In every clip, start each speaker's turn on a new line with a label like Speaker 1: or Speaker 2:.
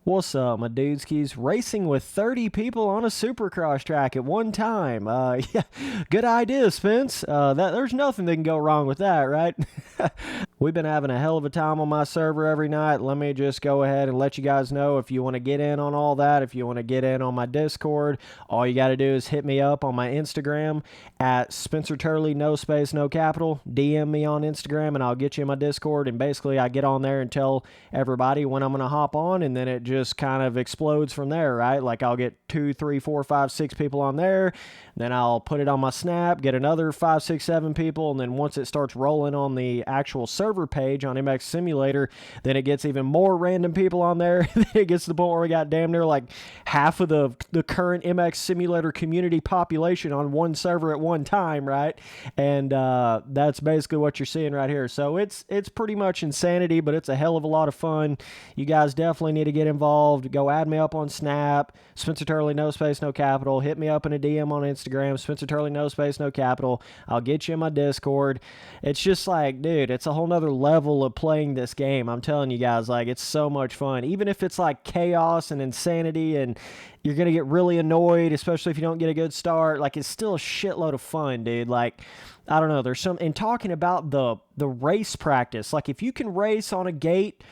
Speaker 1: What's up, my dudeskies? Racing with 30 people on a Supercross track at one time. Yeah, good idea, Spence. There's nothing that can go wrong with that, right? We've been having a hell of a time on my server every night. Let me just go ahead and let you guys know if you want to get in on all that, if you want to get in on my Discord, all you got to do is hit me up on my Instagram at Spencer Turley, no space, no capital. DM me on Instagram and I'll get you in my Discord. And basically, I get on there and tell everybody when I'm going to hop on, and then it just kind of explodes from there, right? Like I'll get 2, 3, 4, 5, 6 people on there. Then I'll put it on my Snap, get another 5, 6, 7 people. And then once it starts rolling on the actual server page on MX Simulator, then it gets even more random people on there. It gets to the point where we got damn near like half of the current MX Simulator community population on one server at one time, right? And that's basically what you're seeing right here. So it's pretty much insanity, but it's a hell of a lot of fun. You guys definitely need to get involved. Go add me up on Snap, Spencer Turley, no space, no capital. Hit me up in a DM on Instagram, Spencer Turley, no space, no capital. I'll get you in my Discord. It's just like, dude, it's a whole nother level of playing this game. I'm telling you guys, like, it's so much fun. Even if it's like chaos and insanity and you're going to get really annoyed, especially if you don't get a good start, like, it's still a shitload of fun, dude. Like, I don't know, there's some, in talking about the race practice, like, if you can race on a gate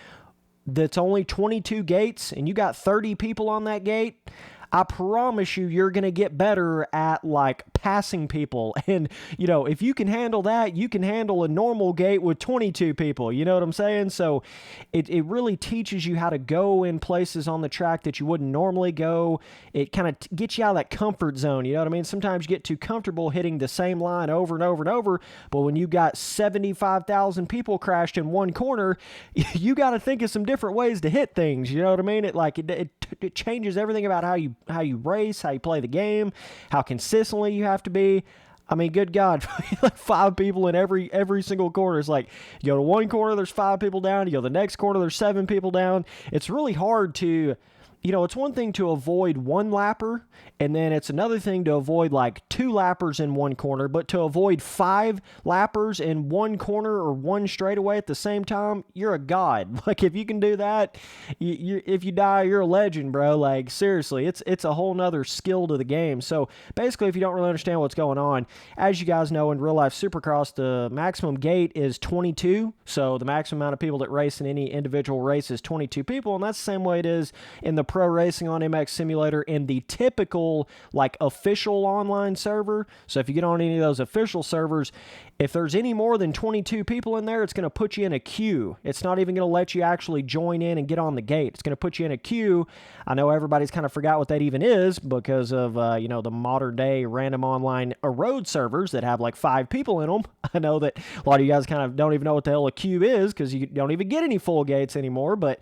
Speaker 1: that's only 22 gates and you got 30 people on that gate, I promise you're going to get better at like passing people. And, you know, if you can handle that, you can handle a normal gate with 22 people. You know what I'm saying? So it really teaches you how to go in places on the track that you wouldn't normally go. It kind of gets you out of that comfort zone. You know what I mean? Sometimes you get too comfortable hitting the same line over and over and over. But when you got 75,000 people crashed in one corner, you got to think of some different ways to hit things. You know what I mean? It changes everything about how you race, how you play the game, how consistently you have to be. I mean, good God, like 5 people in every single corner. It's like you go to one corner, there's 5 people down. You go to the next corner, there's 7 people down. It's really hard to, you know, it's one thing to avoid one lapper, and then it's another thing to avoid like 2 lappers in one corner, but to avoid 5 lappers in one corner or one straightaway at the same time, you're a god. Like, if you can do that, if you die, you're a legend, bro. Like, seriously, it's a whole nother skill to the game. So basically, if you don't really understand what's going on, as you guys know, in real life Supercross, the maximum gate is 22. So the maximum amount of people that race in any individual race is 22 people, and that's the same way it is in the pro racing on MX Simulator in the typical like official online server. So if you get on any of those official servers, if there's any more than 22 people in there, it's going to put you in a queue. It's not even going to let you actually join in and get on the gate. It's going to put you in a queue. I know everybody's kind of forgot what that even is because of you know, the modern day random online road servers that have like 5 people in them. I know that a lot of you guys kind of don't even know what the hell a queue is because you don't even get any full gates anymore. But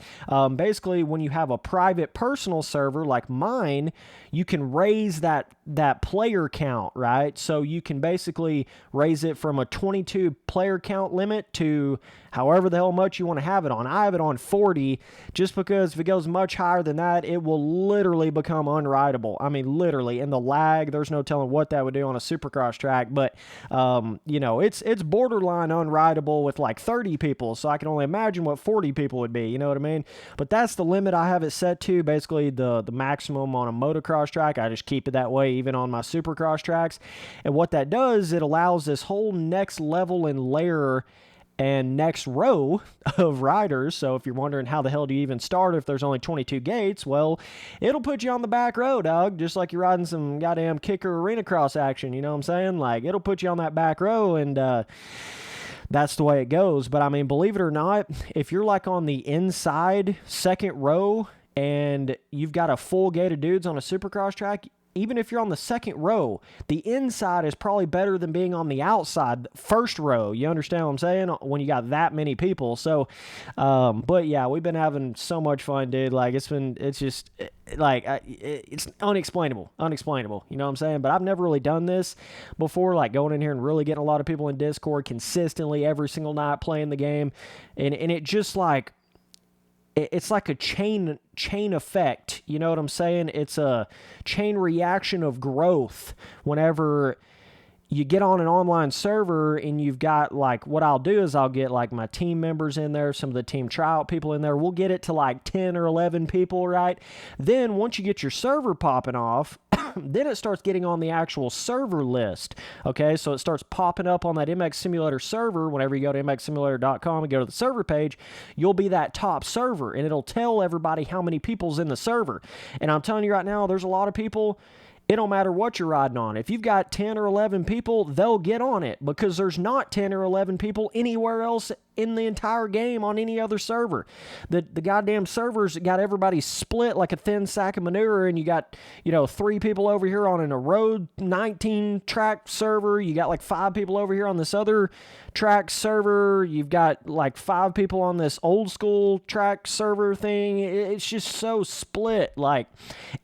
Speaker 1: basically, when you have a private personal server like mine, you can raise that player count, right? So you can basically raise it from a 22 player count limit to however the hell much you want to have it on. I have it on 40 just because if it goes much higher than that, it will literally become unrideable. I mean, literally. And the lag, there's no telling what that would do on a Supercross track. But, you know, it's borderline unrideable with like 30 people. So I can only imagine what 40 people would be. You know what I mean? But that's the limit I have it set to. Basically, the maximum on a motocross track. I just keep it that way even on my Supercross tracks. And what that does, it allows this whole next level and layer and next row of riders. So if you're wondering how the hell do you even start if there's only 22 gates, well, it'll put you on the back row, dog, just like you're riding some goddamn kicker arena cross action. You know what I'm saying? Like, it'll put you on that back row, and that's the way it goes. But I mean, believe it or not, if you're like on the inside second row and you've got a full gate of dudes on a Supercross track, even if you're on the second row, the inside is probably better than being on the outside first row. You understand what I'm saying? When you got that many people. So, but yeah, we've been having so much fun, dude. Like, it's unexplainable. You know what I'm saying? But I've never really done this before, like going in here and really getting a lot of people in Discord consistently every single night playing the game. And it just like, it's like a chain effect. You know what I'm saying? It's a chain reaction of growth whenever you get on an online server and you've got, like, what I'll do is I'll get, like, my team members in there, some of the team tryout people in there. We'll get it to, like, 10 or 11 people, right? Then once you get your server popping off, then it starts getting on the actual server list, okay? So it starts popping up on that MX Simulator server. Whenever you go to mxsimulator.com and go to the server page, you'll be that top server, and it'll tell everybody how many people's in the server. And I'm telling you right now, there's a lot of people. It don't matter what you're riding on. If you've got 10 or 11 people, they'll get on it because there's not 10 or 11 people anywhere else in the entire game on any other server. The goddamn servers got everybody split like a thin sack of manure, and you got, 3 people over here on a road 19 track server. You got like 5 people over here on this other track server. You've got like 5 people on this old school track server thing. It's just so split. Like,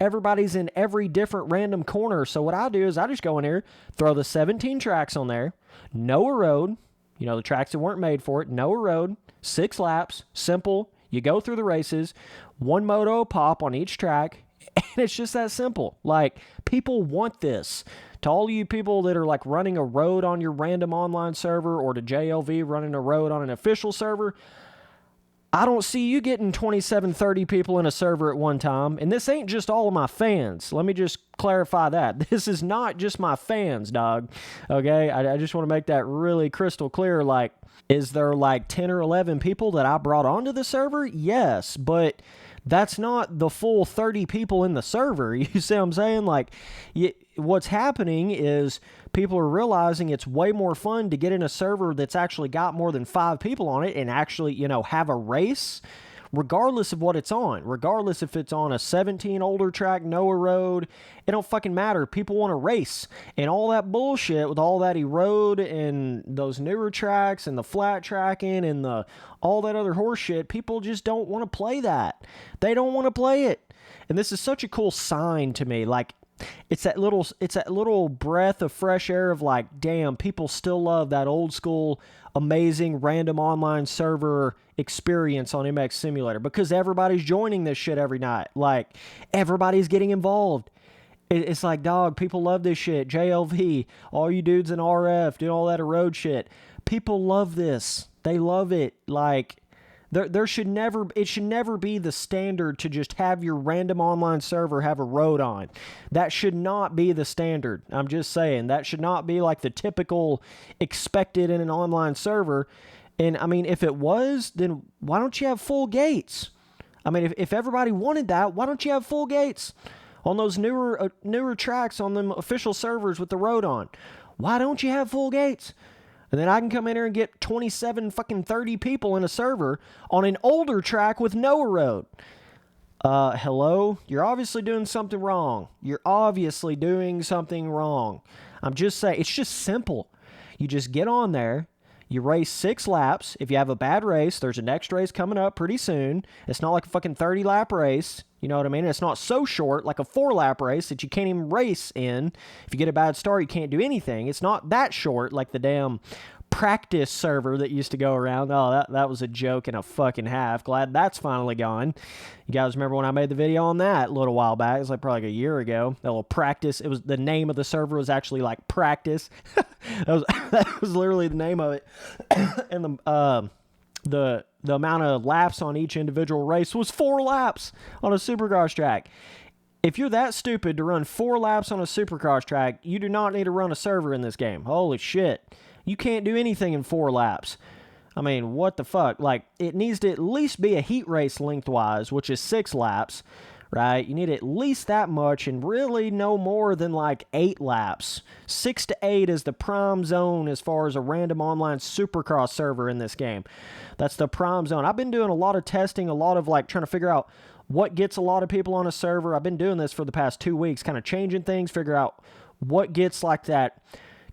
Speaker 1: everybody's in every different random corner. So what I do is I just go in here, throw the 17 tracks on there, know a road, the tracks that weren't made for it, know a road, 6 laps, simple. You go through the races, 1 moto pop on each track, and it's just that simple. Like, people want this. To all you people that are like running a road on your random online server, or to JLV running a road on an official server, I don't see you getting 27, 30 people in a server at one time. And this ain't just all of my fans. Let me just clarify that. This is not just my fans, dog. Okay? I just want to make that really crystal clear. Like, is there like 10 or 11 people that I brought onto the server? Yes, but that's not the full 30 people in the server. You see what I'm saying? Like, what's happening is people are realizing it's way more fun to get in a server that's actually got more than 5 people on it and actually, have a race, regardless of what it's on. Regardless if it's on a 17 older track, Noah road, it don't fucking matter. People want to race. And all that bullshit with all that erode and those newer tracks and the flat tracking and all that other horse shit, people just don't want to play that. They don't want to play it. And this is such a cool sign to me. Like, it's that little breath of fresh air of like, damn, people still love that old school, amazing random online server experience on MX Simulator because everybody's joining this shit every night. Like, everybody's getting involved. It's like, dog, people love this shit. JLV, all you dudes in RF, doing all that road shit. People love this. They love it. Like, it should never be the standard to just have your random online server have a road on. That should not be the standard. I'm just saying, that should not be like the typical expected in an online server. And I mean, if it was, then why don't you have full gates? I mean, if everybody wanted that, why don't you have full gates on those newer tracks on them official servers with the road on? Why don't you have full gates? And then I can come in here and get 27 fucking 30 people in a server on an older track with no road. Hello? You're obviously doing something wrong. You're obviously doing something wrong. I'm just saying, it's just simple. You just get on there. You race 6 laps. If you have a bad race, there's a next race coming up pretty soon. It's not like a fucking 30-lap race. You know what I mean? It's not so short like a 4-lap race that you can't even race in. If you get a bad start, you can't do anything. It's not that short like the damn practice server that used to go around. Oh, that was a joke and a fucking half. Glad that's finally gone. You guys remember when I made the video on that a little while back? It was like probably like a year ago. That little practice. It was the name of the server was actually like practice. that was literally the name of it. And the amount of laps on each individual race was 4 laps on a Supercross track. If you're that stupid to run 4 laps on a Supercross track, you do not need to run a server in this game. Holy shit. You can't do anything in 4 laps. I mean, what the fuck? Like, it needs to at least be a heat race lengthwise, which is 6 laps, right? You need at least that much and really no more than like 8 laps. 6 to 8 is the prime zone as far as a random online Supercross server in this game. That's the prime zone. I've been doing a lot of testing, a lot of like trying to figure out what gets a lot of people on a server. I've been doing this for the past 2 weeks, kind of changing things, figure out what gets like that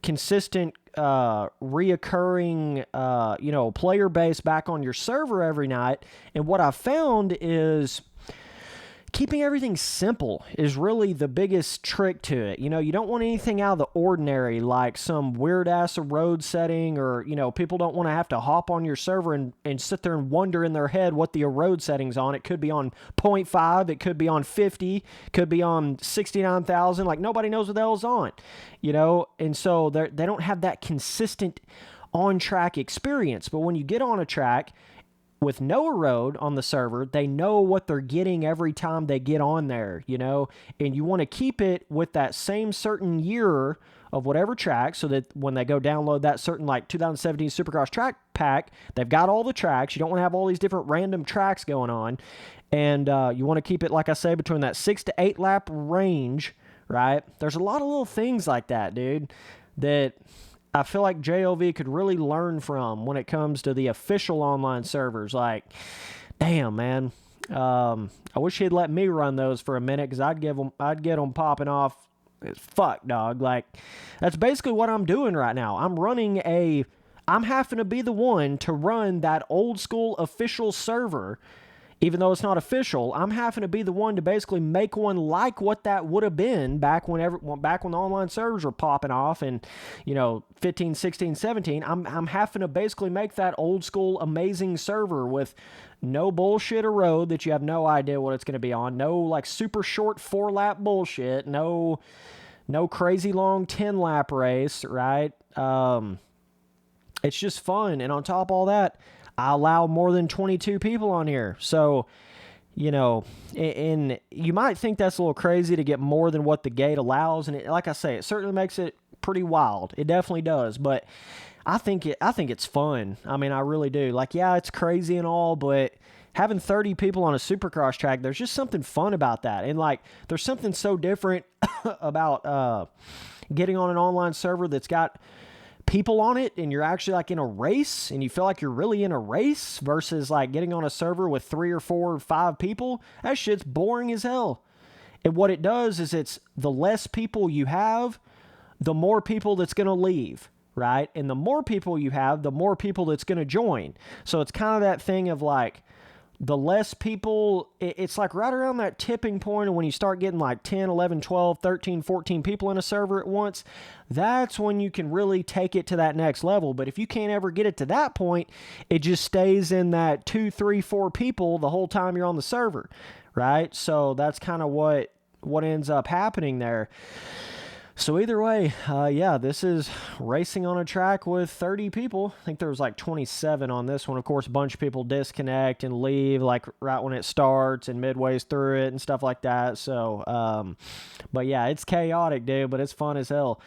Speaker 1: consistent reoccurring player base back on your server every night. And what I found is keeping everything simple is really the biggest trick to it. You don't want anything out of the ordinary, like some weird-ass road setting, or, people don't want to have to hop on your server and sit there and wonder in their head what the road setting's on. It could be on 0.5, it could be on 50, it could be on 69,000. Like, nobody knows what the hell's on, And so they don't have that consistent on-track experience. But when you get on a track with no road on the server, they know what they're getting every time they get on there, and you want to keep it with that same certain year of whatever track, so that when they go download that certain, like, 2017 Supercross track pack, they've got all the tracks. You don't want to have all these different random tracks going on, and you want to keep it, like I say, between that 6 to 8 lap range, right? There's a lot of little things like that, dude, that I feel like JLV could really learn from when it comes to the official online servers. Like, damn, man. I wish he'd let me run those for a minute, because I'd get them popping off as fuck, dog. Like, that's basically what I'm doing right now. I'm having to be the one to run that old school official server. Even though it's not official, I'm having to be the one to basically make one like what that would have been back when the online servers were popping off, and 15, 16, 17. I'm having to basically make that old school amazing server with no bullshit or road that you have no idea what it's going to be on. No, like, super short 4-lap bullshit. No crazy long 10-lap race, right? It's just fun, and on top of all that, I allow more than 22 people on here. So, and you might think that's a little crazy to get more than what the gate allows. And like I say, it certainly makes it pretty wild. It definitely does. But I think it's fun. I mean, I really do. Like, yeah, it's crazy and all, but having 30 people on a Supercross track, there's just something fun about that. And, like, there's something so different about getting on an online server that's got people on it, and you're actually, like, in a race, and you feel like you're really in a race, versus, like, getting on a server with 3 or 4 or 5 people. That shit's boring as hell. And what it does is, it's the less people you have, the more people that's going to leave, right? And the more people you have, the more people that's going to join. So it's kind of that thing of, like, the less people, it's like right around that tipping point, and when you start getting like 10, 11, 12, 13, 14 people in a server at once, that's when you can really take it to that next level. But if you can't ever get it to that point, it just stays in that 2, 3, 4 people the whole time you're on the server, right? So that's kind of what ends up happening there. So either way, yeah, this is racing on a track with 30 people. I think there was like 27 on this one. Of course, a bunch of people disconnect and leave like right when it starts and midways through it and stuff like that. So, but yeah, it's chaotic, dude, but it's fun as hell.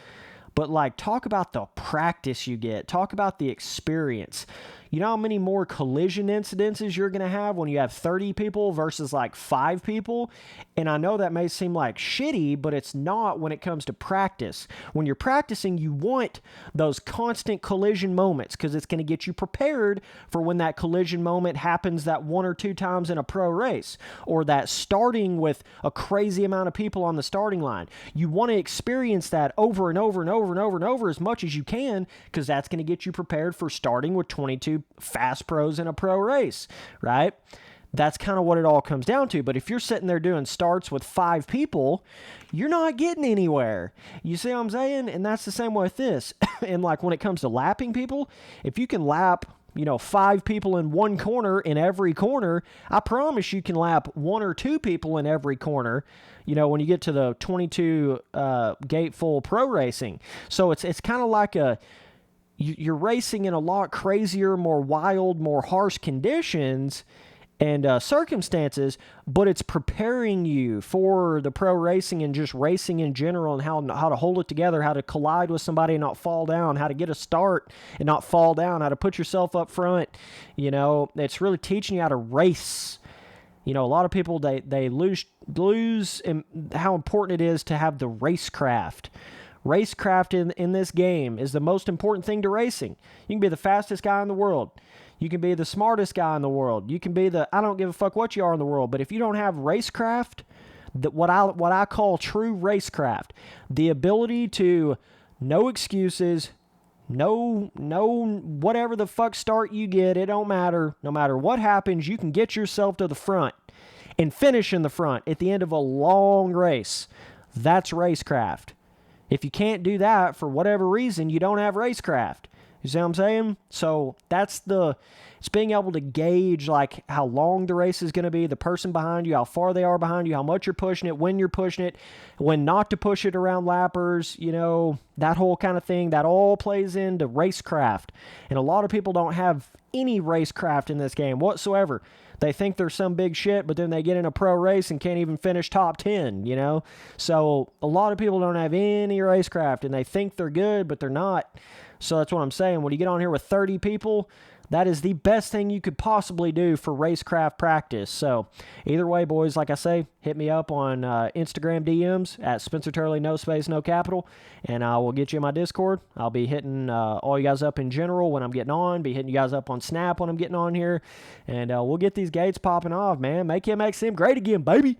Speaker 1: But, like, talk about the practice you get. Talk about the experience. You know how many more collision incidences you're going to have when you have 30 people versus, like, 5 people? And I know that may seem like shitty, but it's not when it comes to practice. When you're practicing, you want those constant collision moments, because it's going to get you prepared for when that collision moment happens that 1 or 2 times in a pro race, or that starting with a crazy amount of people on the starting line. You want to experience that over and over and over and over and over as much as you can, because that's going to get you prepared for starting with 22 fast pros in a pro race, right? That's kind of what it all comes down to. But if you're sitting there doing starts with 5 people, you're not getting anywhere. You see what I'm saying? And that's the same way with this. And like when it comes to lapping people, if you can lap 5 people in one corner in every corner, I promise you can lap 1 or 2 people in every corner, when you get to the 22 gate full pro racing. So it's kind of like you're racing in a lot crazier, more wild, more harsh conditions and circumstances, but it's preparing you for the pro racing and just racing in general, and how to hold it together, how to collide with somebody and not fall down, how to get a start and not fall down, how to put yourself up front. It's really teaching you how to race. A lot of people, they lose in how important it is to have the racecraft. Racecraft in this game is the most important thing to racing. You can be the fastest guy in the world. You can be the smartest guy in the world. You can be I don't give a fuck what you are in the world, but if you don't have racecraft, what I call true racecraft, the ability to no excuses, no whatever the fuck start you get, it don't matter. No matter what happens, you can get yourself to the front. and finish in the front at the end of a long race. That's racecraft. If you can't do that for whatever reason, you don't have racecraft. You see what I'm saying? So it's being able to gauge like how long the race is going to be, the person behind you, how far they are behind you, how much you're pushing it, when you're pushing it, when not to push it around lappers, that whole kind of thing. That all plays into racecraft. And a lot of people don't have any racecraft in this game whatsoever. They think they're some big shit, but then they get in a pro race and can't even finish top 10, So a lot of people don't have any racecraft, and they think they're good, but they're not. So that's what I'm saying. When you get on here with 30 people, that is the best thing you could possibly do for racecraft practice. So either way, boys, like I say, hit me up on Instagram DMs at Spencer Turley, no space, no capital, and I will get you in my Discord. I'll be hitting all you guys up in general when I'm getting on, be hitting you guys up on Snap when I'm getting on here, and we'll get these gates popping off, man. Make him make Sim great again, baby.